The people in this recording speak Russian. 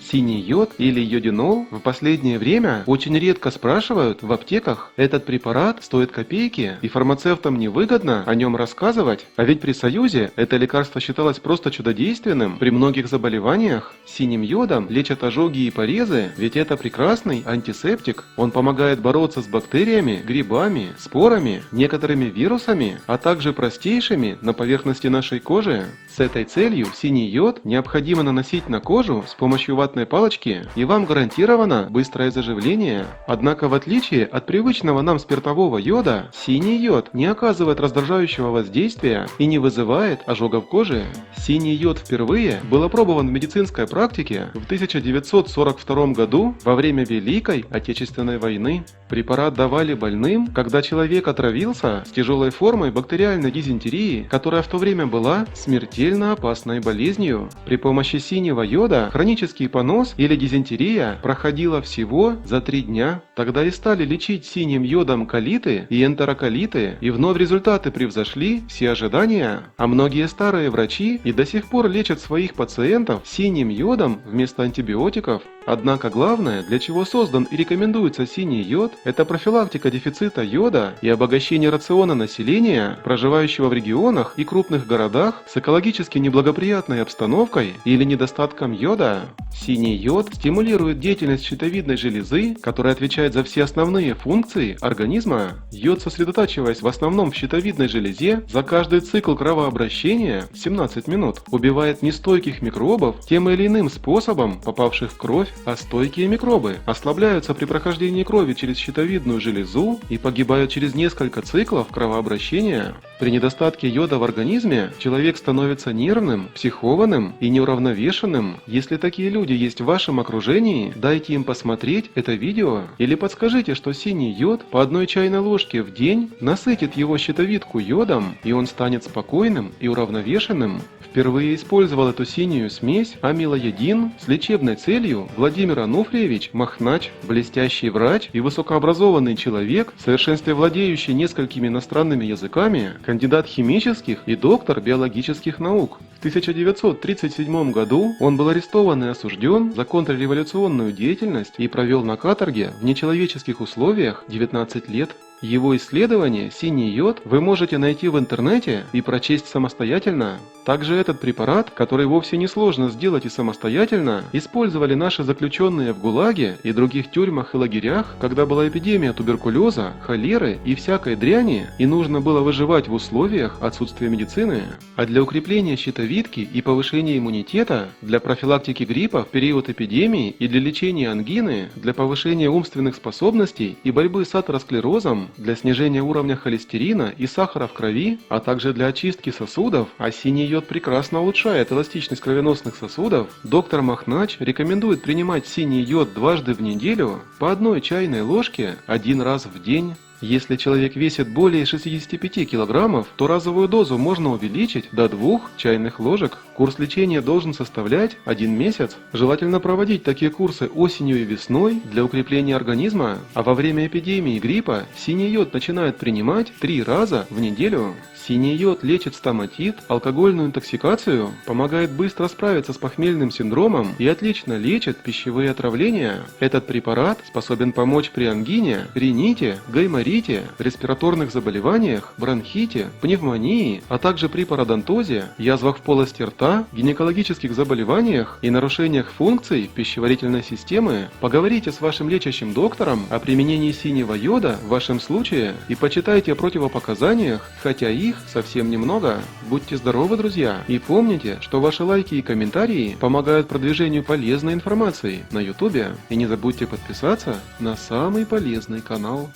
Синий йод или йодинол в последнее время очень редко спрашивают в аптеках. Этот препарат стоит копейки, и фармацевтам невыгодно о нем рассказывать, а ведь при Союзе это лекарство считалось просто чудодейственным. При многих заболеваниях синим йодом лечат ожоги и порезы, ведь это прекрасный антисептик. Он помогает бороться с бактериями, грибами, спорами, некоторыми вирусами, а также простейшими на поверхности нашей кожи. С этой целью синий йод необходимо наносить на кожу с помощью ватной палочки, и вам гарантировано быстрое заживление. Однако в отличие от привычного нам спиртового йода, синий йод не оказывает раздражающего воздействия и не вызывает ожогов кожи. Синий йод впервые был опробован в медицинской практике в 1942 году во время Великой Отечественной войны. Препарат давали больным, когда человек отравился с тяжелой формой бактериальной дизентерии, которая в то время была смертельно опасной болезнью. При помощи синего йода хронический понос или дизентерия проходила всего за 3 дня. Тогда и стали лечить синим йодом колиты и энтероколиты, и вновь результаты превзошли все ожидания. А многие старые врачи и до сих пор лечат своих пациентов синим йодом вместо антибиотиков. Однако главное, для чего создан и рекомендуется синий йод, это профилактика дефицита йода и обогащение рациона населения, проживающего в регионах и крупных городах с экологически неблагоприятной обстановкой или недостатком йода. Синий йод стимулирует деятельность щитовидной железы, которая отвечает за все основные функции организма. Йод, сосредотачиваясь в основном в щитовидной железе, за каждый цикл кровообращения 17 минут убивает нестойких микробов тем или иным способом, попавших в кровь, а стойкие микробы ослабляются при прохождении крови через щитовидную железу и погибают через несколько циклов кровообращения. При недостатке йода в организме человек становится нервным, психованным и неуравновешенным. Если такие люди есть в вашем окружении, дайте им посмотреть это видео или подскажите, что синий йод по 1 чайной ложке в день насытит его щитовидку йодом, и он станет спокойным и уравновешенным. Впервые использовал эту синюю смесь амилоедин с лечебной целью Владимир Ануфриевич Махнач, блестящий врач и высокообразованный человек, в совершенстве владеющий несколькими иностранными языками, кандидат химических и доктор биологических наук. В 1937 году он был арестован и осужден за контрреволюционную деятельность и провел на каторге в нечеловеческих условиях 19 лет. Его исследование «Синий йод» вы можете найти в интернете и прочесть самостоятельно. Также этот препарат, который вовсе не сложно сделать и самостоятельно, использовали наши заключенные в ГУЛАГе и других тюрьмах и лагерях, когда была эпидемия туберкулеза, холеры и всякой дряни, и нужно было выживать в условиях отсутствия медицины. А для укрепления щитовидки и повышения иммунитета, для профилактики гриппа в период эпидемии и для лечения ангины, для повышения умственных способностей и борьбы с атеросклерозом, для снижения уровня холестерина и сахара в крови, а также для очистки сосудов, а синий йод прекрасно улучшает эластичность кровеносных сосудов, доктор Махнач рекомендует принимать синий йод дважды в неделю по 1 чайной ложке 1 раз в день. Если человек весит более 65 килограммов, то разовую дозу можно увеличить до 2 чайных ложек. Курс лечения должен составлять 1 месяц. Желательно проводить такие курсы осенью и весной для укрепления организма, а во время эпидемии гриппа синий йод начинают принимать 3 раза в неделю. Синий йод лечит стоматит, алкогольную интоксикацию, помогает быстро справиться с похмельным синдромом и отлично лечит пищевые отравления. Этот препарат способен помочь при ангине, рините, гайморите, респираторных заболеваниях, бронхите, пневмонии, а также при пародонтозе, язвах в полости рта, гинекологических заболеваниях и нарушениях функций пищеварительной системы. Поговорите с вашим лечащим доктором о применении синего йода в вашем случае и почитайте о противопоказаниях, хотя их совсем немного. Будьте здоровы, друзья, и помните, что ваши лайки и комментарии помогают продвижению полезной информации на YouTube. И не забудьте подписаться на самый полезный канал.